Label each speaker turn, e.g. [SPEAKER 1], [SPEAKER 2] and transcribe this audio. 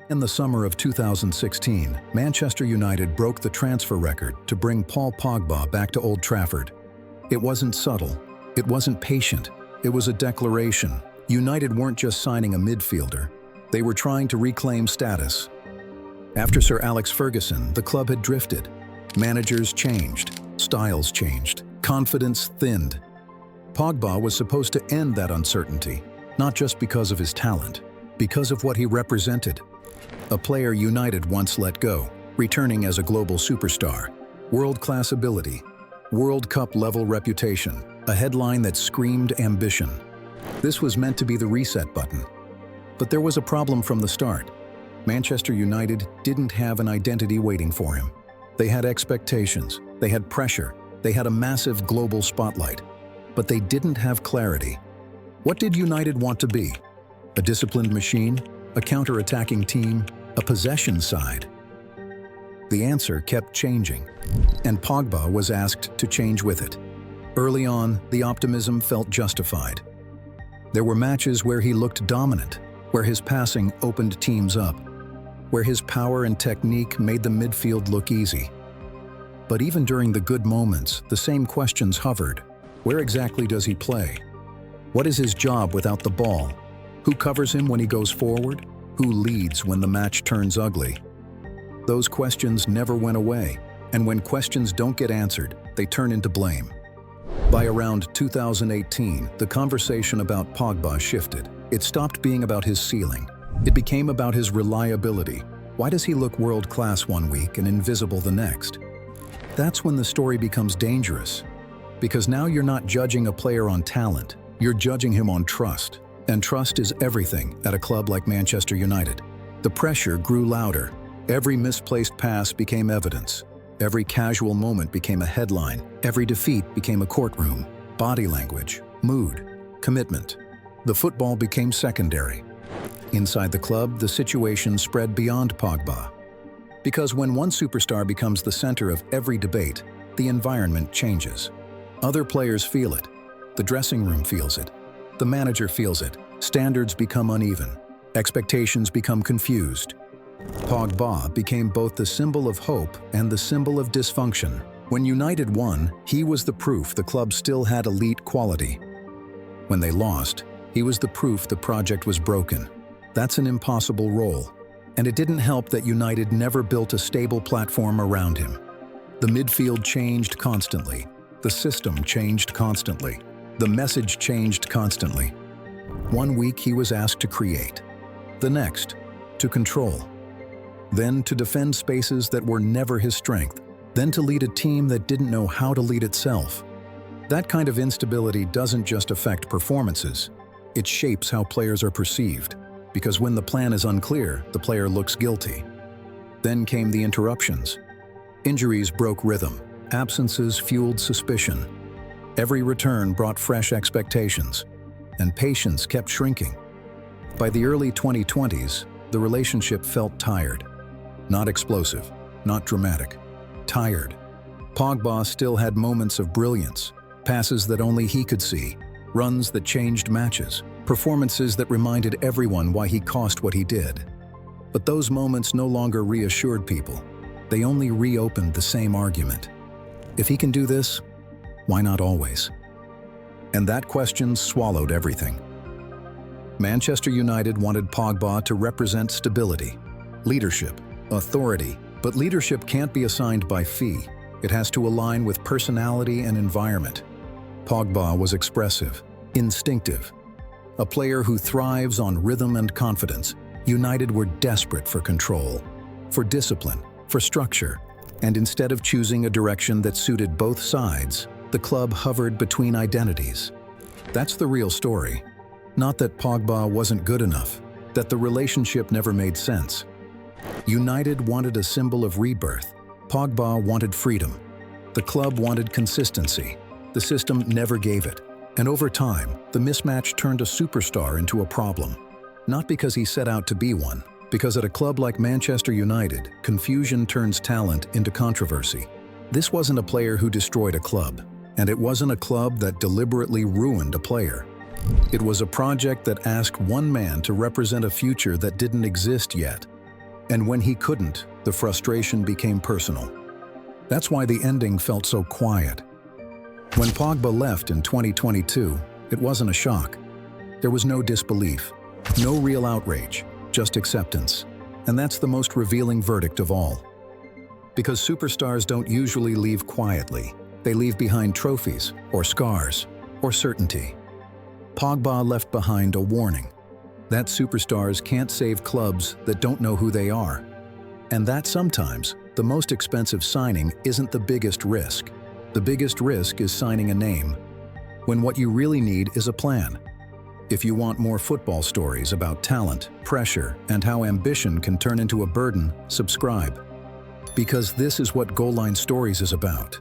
[SPEAKER 1] In the summer of 2016, Manchester United broke the transfer record to bring Paul Pogba back to Old Trafford. It wasn't subtle, it wasn't patient, it was a declaration. United weren't just signing a midfielder, they were trying to reclaim status. After Sir Alex Ferguson, the club had drifted. Managers changed, styles changed, confidence thinned. Pogba was supposed to end that uncertainty, not just because of his talent, because of what he represented. A player United once let go, returning as a global superstar, world-class ability, World Cup-level reputation, a headline that screamed ambition. This was meant to be the reset button. But there was a problem from the start. Manchester United didn't have an identity waiting for him. They had expectations, they had pressure, they had a massive global spotlight. But they didn't have clarity. What did United want to be? A disciplined machine? A counter-attacking team? A possession side? The answer kept changing, and Pogba was asked to change with it. Early on, the optimism felt justified. There were matches where he looked dominant, where his passing opened teams up, where his power and technique made the midfield look easy. But even during the good moments, the same questions hovered. Where exactly does he play? What is his job without the ball? Who covers him when he goes forward? Who leads when the match turns ugly? Those questions never went away, and when questions don't get answered, they turn into blame. By around 2018, the conversation about Pogba shifted. It stopped being about his ceiling. It became about his reliability. Why does he look world-class one week and invisible the next? That's when the story becomes dangerous. Because now you're not judging a player on talent, you're judging him on trust. And trust is everything at a club like Manchester United. The pressure grew louder. Every misplaced pass became evidence. Every casual moment became a headline. Every defeat became a courtroom. Body language, mood, commitment. The football became secondary. Inside the club, the situation spread beyond Pogba. Because when one superstar becomes the center of every debate, the environment changes. Other players feel it. The dressing room feels it. The manager feels it. Standards become uneven. Expectations become confused. Pogba became both the symbol of hope and the symbol of dysfunction. When United won, he was the proof the club still had elite quality. When they lost, he was the proof the project was broken. That's an impossible role. And it didn't help that United never built a stable platform around him. The midfield changed constantly. The system changed constantly. The message changed constantly. One week he was asked to create. The next, to control. Then to defend spaces that were never his strength. Then to lead a team that didn't know how to lead itself. That kind of instability doesn't just affect performances. It shapes how players are perceived. Because when the plan is unclear, the player looks guilty. Then came the interruptions. Injuries broke rhythm. Absences fueled suspicion. Every return brought fresh expectations, and patience kept shrinking. By the early 2020s, the relationship felt tired. Not explosive, not dramatic. Tired. Pogba still had moments of brilliance, passes that only he could see, runs that changed matches, performances that reminded everyone why he cost what he did. But those moments no longer reassured people. They only reopened the same argument. If he can do this, why not always? And that question swallowed everything. Manchester United wanted Pogba to represent stability, leadership, authority, but leadership can't be assigned by fee. It has to align with personality and environment. Pogba was expressive, instinctive, a player who thrives on rhythm and confidence. United were desperate for control, for discipline, for structure, and instead of choosing a direction that suited both sides, the club hovered between identities. That's the real story. Not that Pogba wasn't good enough, that the relationship never made sense. United wanted a symbol of rebirth. Pogba wanted freedom. The club wanted consistency. The system never gave it. And over time, the mismatch turned a superstar into a problem. Not because he set out to be one, because at a club like Manchester United, confusion turns talent into controversy. This wasn't a player who destroyed a club, and it wasn't a club that deliberately ruined a player. It was a project that asked one man to represent a future that didn't exist yet. And when he couldn't, the frustration became personal. That's why the ending felt so quiet. When Pogba left in 2022, it wasn't a shock. There was no disbelief, no real outrage, just acceptance. And that's the most revealing verdict of all. Because superstars don't usually leave quietly. They leave behind trophies, or scars, or certainty. Pogba left behind a warning that superstars can't save clubs that don't know who they are. And that sometimes, the most expensive signing isn't the biggest risk. The biggest risk is signing a name, when what you really need is a plan. If you want more football stories about talent, pressure, and how ambition can turn into a burden, subscribe. Because this is what GoalLine Stories is about.